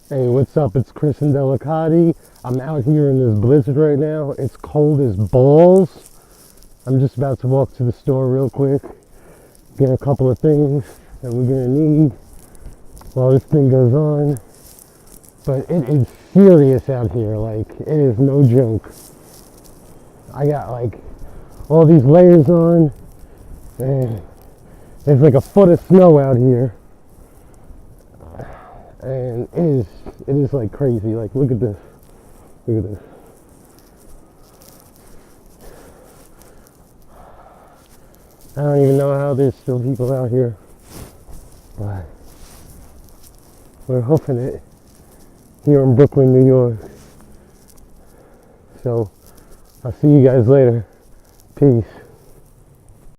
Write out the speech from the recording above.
Hey, what's up? It's Chris and Delicati. I'm out here in this blizzard right now. It's cold as balls. I'm just about to walk to the store real quick, get a couple of things that we're gonna need while this thing goes on. But it is serious out here. Like, it is no joke. I got like all these layers on, and there's like a foot of snow out here. And it is like crazy. Like, look at this. Look at this. I don't even know how there's still people out here, but we're hoofing it here in Brooklyn, New York. So I'll see you guys later. Peace.